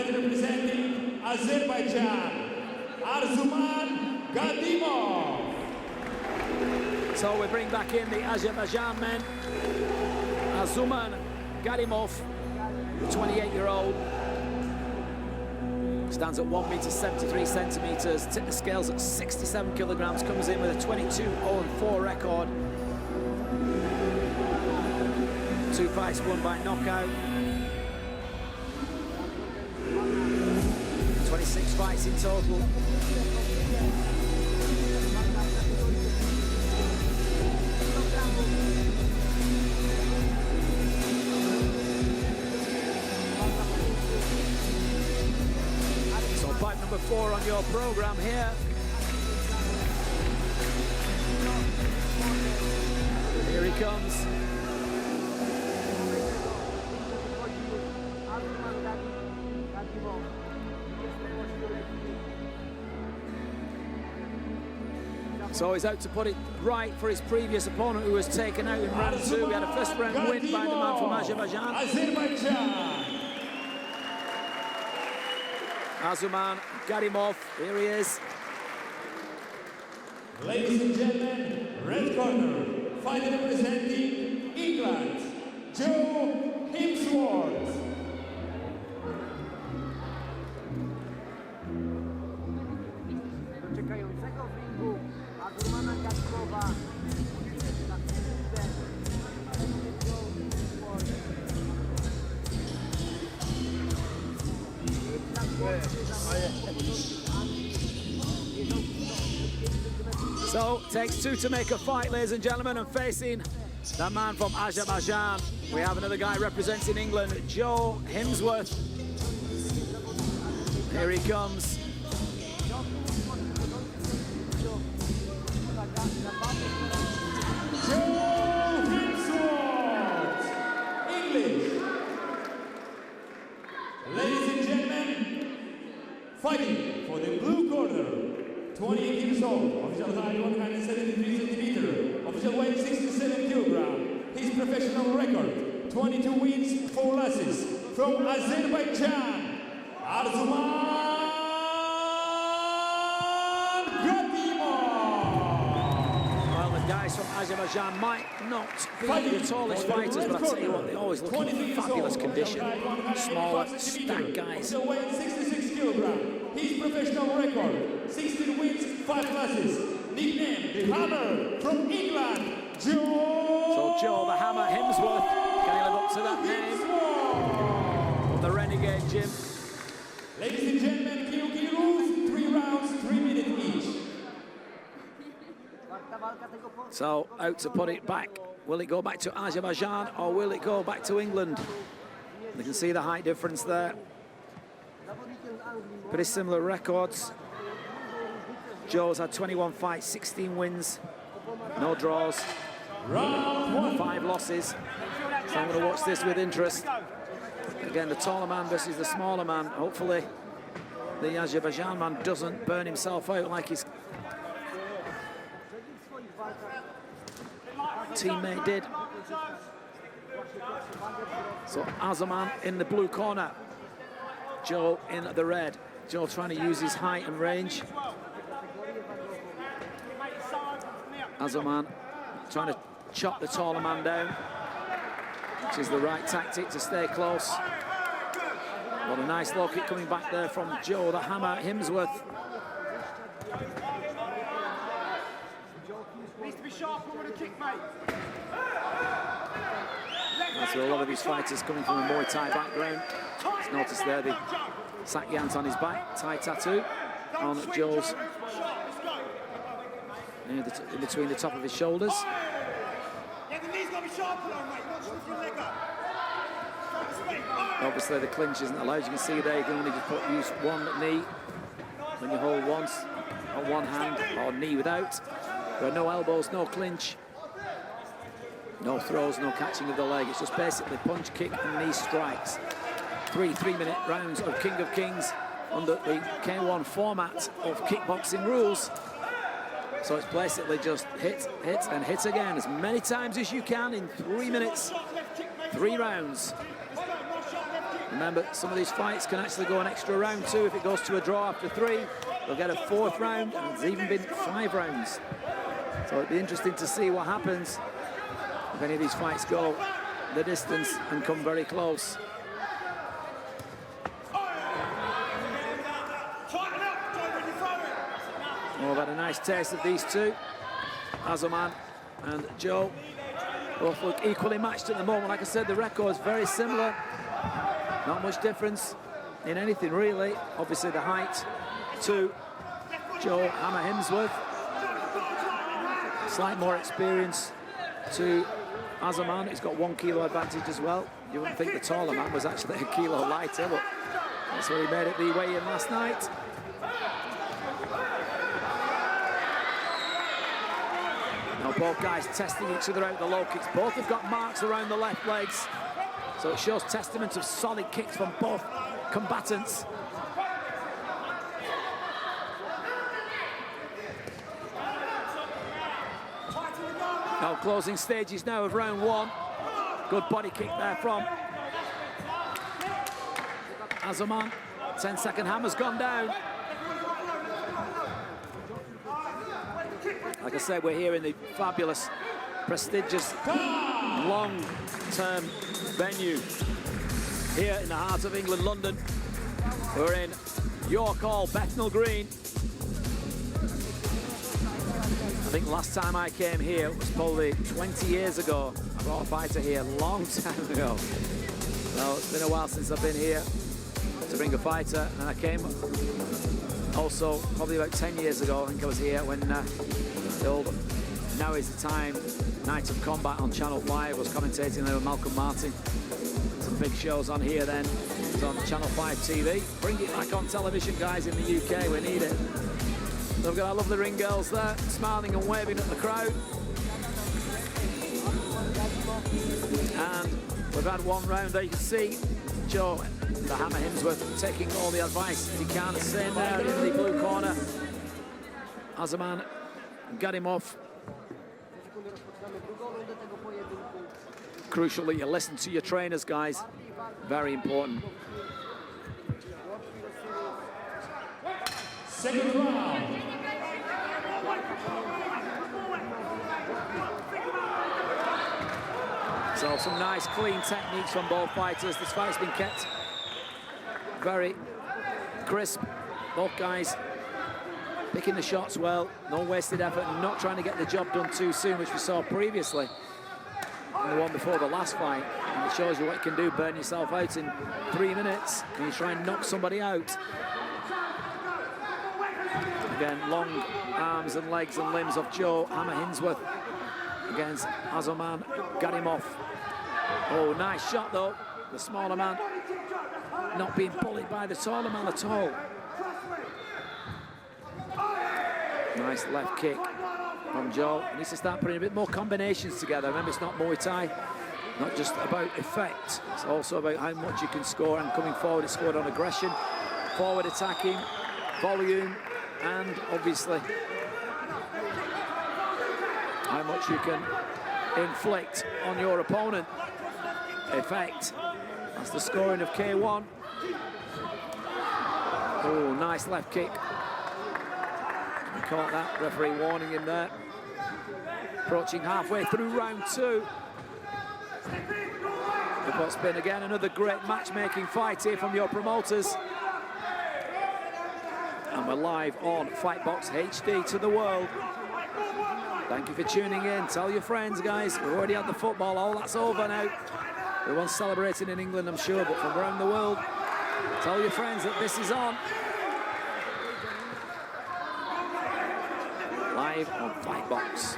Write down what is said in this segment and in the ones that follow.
Fighter representing Azerbaijan, Arzuman Gadimov. So we bring back in the Azerbaijan men. Arzuman Gadimov, 28-year-old. Stands at 1 meter 73 centimeters. Tipped the scales at 67 kilograms. Comes in with a 22-0-4 record. 2 fights won by knockout. 26 fights in total. So fight number 4 on your program here. Here he comes. So he's out to put it right for his previous opponent, who was taken out in round 2. We had a first round win by the man from Azerbaijan. Arzuman Gadimov, here he is. Ladies and gentlemen, red corner, fighter representing England, Joe Himsworth. So, takes 2 to make a fight, ladies and gentlemen, and facing that man from Azerbaijan, we have another guy representing England, Joe Himsworth. Here he comes. Joe Himsworth, English. Ladies and gentlemen, fighting for the blue corner, 28 years old, official height 173 centimeters, official weight 67 kilograms. His professional record, 22 wins, 4 losses. From Azerbaijan, Arzuman Gadimov. Well, the guys from Azerbaijan might not be the tallest fighters, but I tell you what, they always look in fabulous condition. Smaller, stacked guys. Official weight 66 kilograms. His professional record, 16 wins, 5 losses. Nickname, the Hammer, from England, Joe. So Joe, the Hammer Himsworth, can he live up to that name? Of the Renegade Gym. Ladies and gentlemen, KOK rules, 3 rounds, 3 minutes each. So out to put it back. Will it go back to Azerbaijan or will it go back to England? You can see the height difference there. Pretty similar records. Joe's had 21 fights, 16 wins, no draws, 5 losses. So I'm going to watch this with interest. Again, the taller man versus the smaller man. Hopefully, the Azerbaijan man doesn't burn himself out like his teammate did. So Arzuman in the blue corner, Joe in the red. Joe trying to use his height and range. Arzuman trying to chop the taller man down, which is the right tactic to stay close. What a nice low kick coming back there from Joe, the Hammer Himsworth. Needs to be sharp with a kick, mate. That's where a lot of these fighters coming from a Muay Thai background. Just notice there the Sakyant on his back, Thai tattoo on Joe's, in between the top of his shoulders. Yeah, the knee's got to be sharp, mate. Not just your leg up. Obviously the clinch isn't allowed. You can see there you can only just use one knee when you hold once on one hand, or knee without. There are no elbows, no clinch, no throws, no catching of the leg. It's just basically punch, kick and knee strikes. 3 3-minute rounds of King of Kings under the K1 format of kickboxing rules. So it's basically just hit, hit and hit again as many times as you can in 3 minutes, 3 rounds. Remember, some of these fights can actually go an extra round too. If it goes to a draw after 3, they'll get a 4th round, and there's even been 5 rounds. So it'd be interesting to see what happens if any of these fights go the distance and come very close. Oh, I've had a nice taste of these two. Arzuman and Joe both look equally matched at the moment. Like I said, the record is very similar. Not much difference in anything, really. Obviously, the height to Joe Hammer Himsworth. Slight more experience to Arzuman. He's got 1 kilo advantage as well. You wouldn't think the taller man was actually a kilo lighter, but that's what he made it the weigh-in last night. Now both guys testing each other out the low kicks. Both have got marks around the left legs. So it shows testament of solid kicks from both combatants. Now closing stages now of round 1. Good body kick there from Arzuman. 10-second hammer's gone down. Like I said, we're here in the fabulous, prestigious, long-term venue here in the heart of England, London. We're in York Hall, Bethnal Green. I think last time I came here was probably 20 years ago. I brought a fighter here a long time ago. So it's been a while since I've been here to bring a fighter, and I came also probably about 10 years ago. I think I was here when the old Now Is the Time Night of Combat on Channel 5 was commentating there with Malcolm Martin. Some big shows on here then. It was on Channel 5 TV. Bring it back on television, guys, in the UK. We need it. So we've got our lovely ring girls there, smiling and waving at the crowd. And we've had 1 round there. You can see Joe, the Hammer Himsworth, taking all the advice he can. Same there in the blue corner. Arzuman, Gadimov. Crucial that you listen to your trainers, guys. Very important. Second round. So some nice clean techniques from both fighters. This fight's been kept very crisp. Both guys picking the shots well, no wasted effort, and not trying to get the job done too soon, which we saw previously in the one before the last fight. And it shows you what you can do, burn yourself out in 3 minutes, and you try and knock somebody out. Again, long arms and legs and limbs of Joe Hammer Himsworth against Arzuman Gadimov. Oh, nice shot though. The smaller man not being bullied by the taller man at all. Nice left kick from Joe. He needs to start putting a bit more combinations together. Remember, it's not Muay Thai, not just about effect. It's also about how much you can score, and coming forward, it's scored on aggression, forward attacking, volume, and obviously how much you can inflict on your opponent. Effect. That's the scoring of K1. Oh, nice left kick. He caught that, referee warning him there. Approaching halfway through round 2. What's been again another great matchmaking fight here from your promoters. And we're live on Fightbox HD to the world. Thank you for tuning in. Tell your friends, guys. We've already had the football. All that's over now. Everyone's celebrating in England, I'm sure, but from around the world, tell your friends that this is on. Live on Fightbox.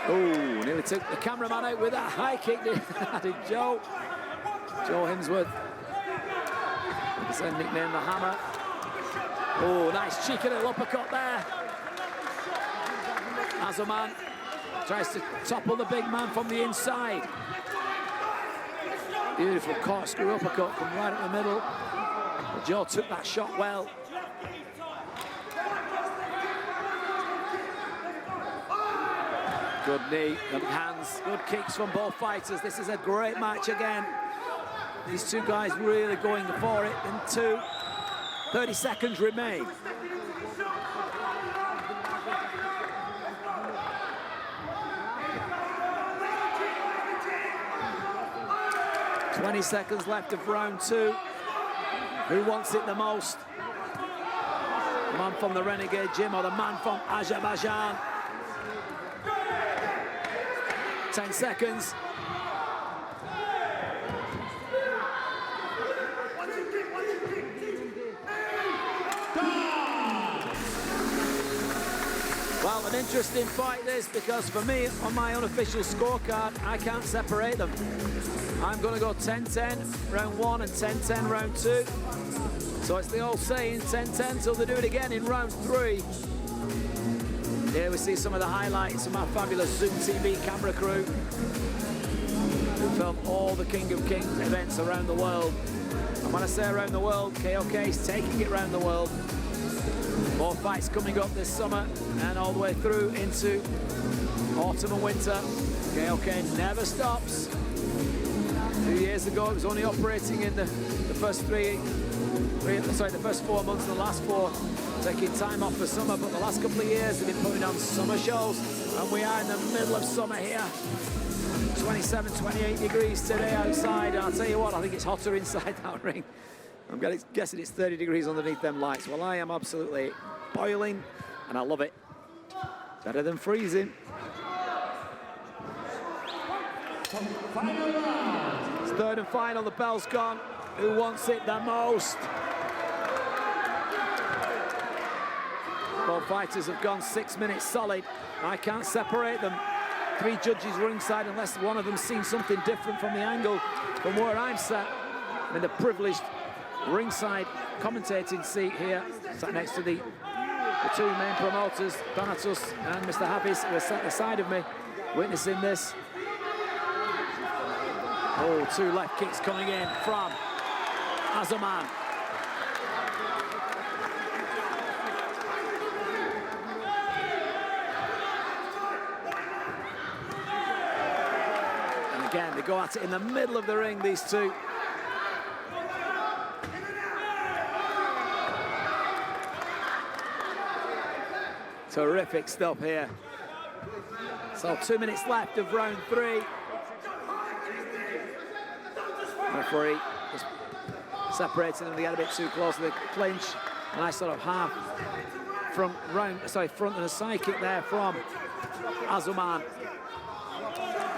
Oh, nearly took the cameraman out with that high kick, did Joe. Joe Himsworth. His nickname, the Hammer. Oh, nice cheeky little uppercut there. Arzuman tries to topple the big man from the inside. Beautiful corkscrew uppercut from right in the middle. But Joe took that shot well. Good knee, good hands, good kicks from both fighters. This is a great match again. These two guys really going for it in 30 seconds remain. Seconds left of round 2. Who wants it the most? The man from the Renegade Gym or the man from Azerbaijan? 10 seconds. Well, an interesting fight this, because for me, on my unofficial scorecard, I can't separate them. I'm going to go 10-10 round 1 and 10-10 round 2. So it's the old saying, 10-10 till they do it again in round 3. Here we see some of the highlights from our fabulous Zoom TV camera crew who film all the King of Kings events around the world. And when I say around the world, KOK is taking it around the world. More fights coming up this summer and all the way through into autumn and winter. KOK never stops. 2 years ago, it was only operating in the first the first 4 months and the last 4 taking time off for summer, but the last couple of years they've been putting on summer shows, and we are in the middle of summer here. 27, 28 degrees today outside, and I'll tell you what, I think it's hotter inside that ring. I'm guessing it's 30 degrees underneath them lights. Well, I am absolutely boiling, and I love it. Better than freezing. It's third and final, the bell's gone. Who wants it the most? Both fighters have gone 6 minutes solid. I can't separate them. 3 judges ringside, unless one of them's seen something different from the angle from where I'm sat. I'm in the privileged ringside commentating seat here, sat next to the 2 main promoters, Donatus and Mr. Hafiz, who are sat at the side of me, witnessing this. Oh, 2 left kicks coming in from Arzuman. And again, they go at it in the middle of the ring, these two. Terrific stuff here. So 2 minutes left of round 3. Referee just separating them. They get a bit too close to the clinch. A nice sort of half front and a side kick there from Arzuman.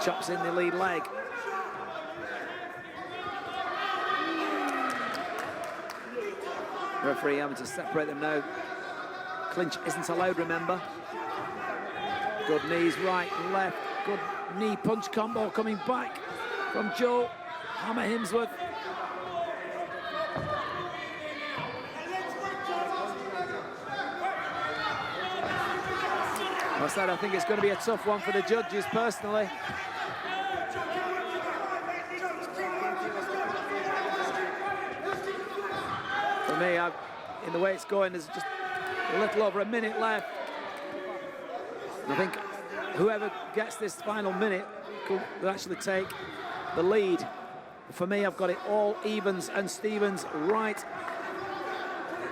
Chops in the lead leg. Referee having to separate them now. Clinch isn't allowed, remember. Good knees, right, left. Good knee punch combo coming back from Joe Hammer Himsworth. I said I think it's going to be a tough one for the judges, personally. For me, in the way it's going, there's just a little over a minute left. I think whoever gets this final minute could actually take the lead. For me, I've got it all evens and Stevens right.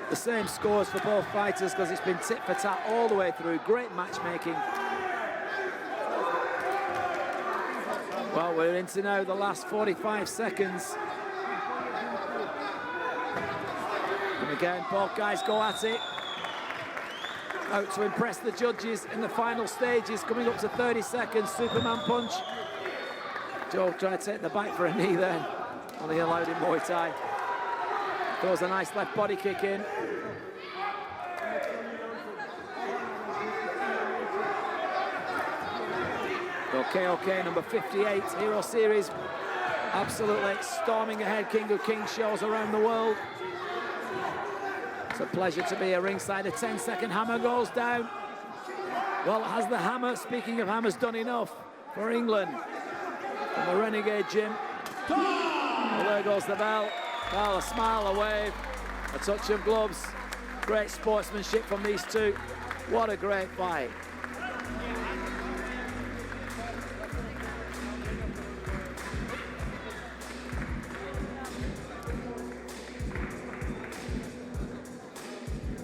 The same scores for both fighters because it's been tit for tat all the way through. Great matchmaking. Well, we're into now the last 45 seconds. And again, both guys go at it. Out to impress the judges in the final stages, coming up to 30 seconds. Superman punch. Joe tried to take the back for a knee then. Only allowed in Muay Thai. Throws a nice left body kick in. So KOK number 58, Hero Series. Absolutely storming ahead, King of Kings shows around the world. It's a pleasure to be a ringside. A 10-second hammer goes down. Well, has the hammer, speaking of hammers, done enough for England? From the Renegade Gym. Well, there goes the bell. Well, a smile, a wave, a touch of gloves. Great sportsmanship from these two. What a great fight.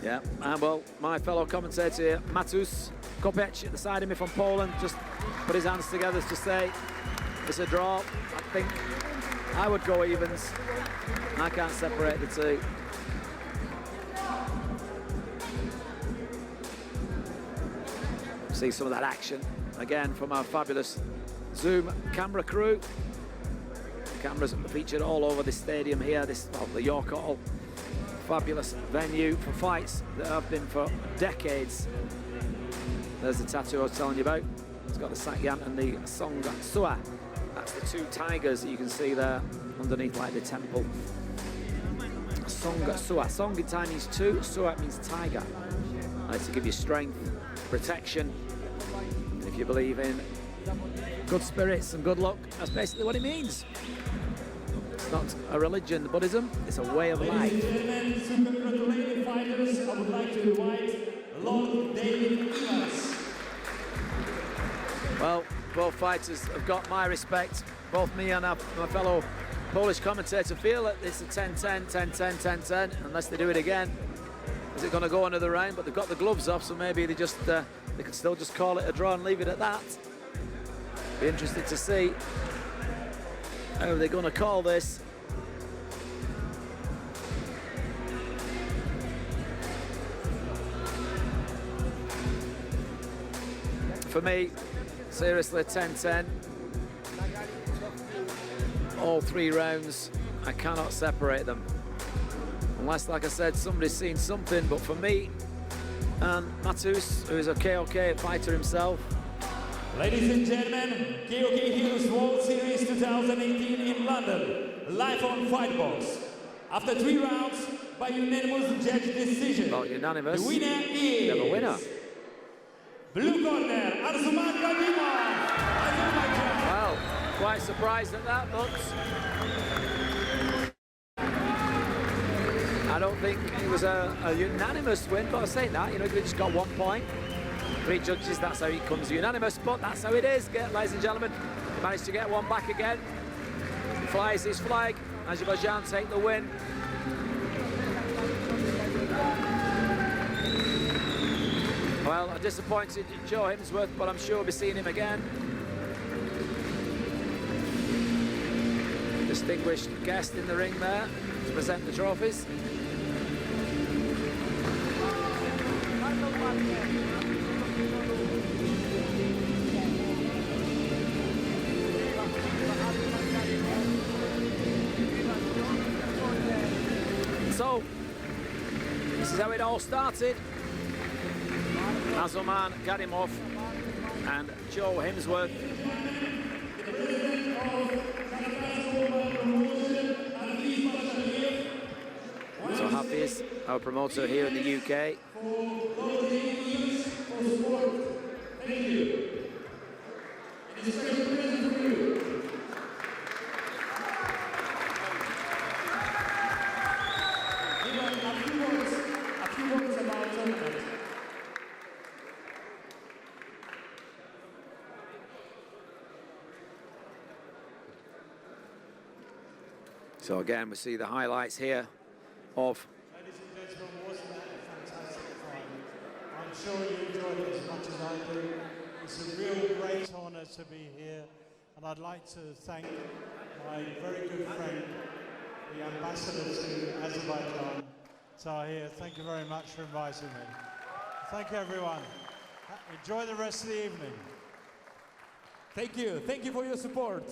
Yeah, and well, my fellow commentator here, Matus Kopec at the side of me from Poland, just put his hands together to say it's a draw. I think I would go evens. I can't separate the two. See some of that action again from our fabulous Zoom camera crew. Cameras featured all over this stadium here, the York Hall. Fabulous venue for fights that have been for decades. There's the tattoo I was telling you about. It's got the Sakyan and the Song Sua. That's the two tigers that you can see there underneath, like the temple. Song Sua. Song in Thai means two, Sua means tiger. That's to give you strength, protection. If you believe in good spirits and good luck, that's basically what it means. It's not a religion, Buddhism, it's a way of life. Ladies and gentlemen, to congratulate the fighters, I would like to invite Lord David Evans. Well, both fighters have got my respect. Both me and my fellow Polish commentator feel that it's a 10-10, 10-10, 10-10, unless they do it again. Is it going to go another round? But they've got the gloves off, so maybe they could still just call it a draw and leave it at that. Be interested to see how they're going to call this. For me, seriously, 10-10. All 3 rounds, I cannot separate them. Unless, like I said, somebody's seen something, but for me, and Matus, who is a KOK fighter himself. Ladies and gentlemen, KOK Heroes World Series 2018 in London, live on Fightbox. After 3 rounds, by unanimous judge decision, Well, unanimous. the winner is... We have a winner. Blue corner, Arzuman Gadimov, Azerbaijan. Well, quite surprised at that, but I don't think it was a unanimous win, but I say that, you know, we just got 1 point. 3 judges, that's how it comes unanimous, but that's how it is, ladies and gentlemen. He managed to get 1 back again. He flies his flag. Azerbaijan take the win. Well, a disappointed Joe Himsworth, but I'm sure we'll be seeing him again. Distinguished guest in the ring there to present the trophies. So, this is how it all started. Arzuman, Gadimov and Joe Himsworth. So Hafiz, our promoter here in the UK. Thank you. It is a special present for you. A few words about tournament. So again, we see the highlights here of... Ladies and gentlemen, wasn't that a fantastic fight? I'm sure you enjoyed it as much as I do. It's a real great honour to be here, and I'd like to thank my very good friend, the ambassador to Azerbaijan, Tahir. Thank you very much for inviting me. Thank you, everyone. Enjoy the rest of the evening. Thank you for your support.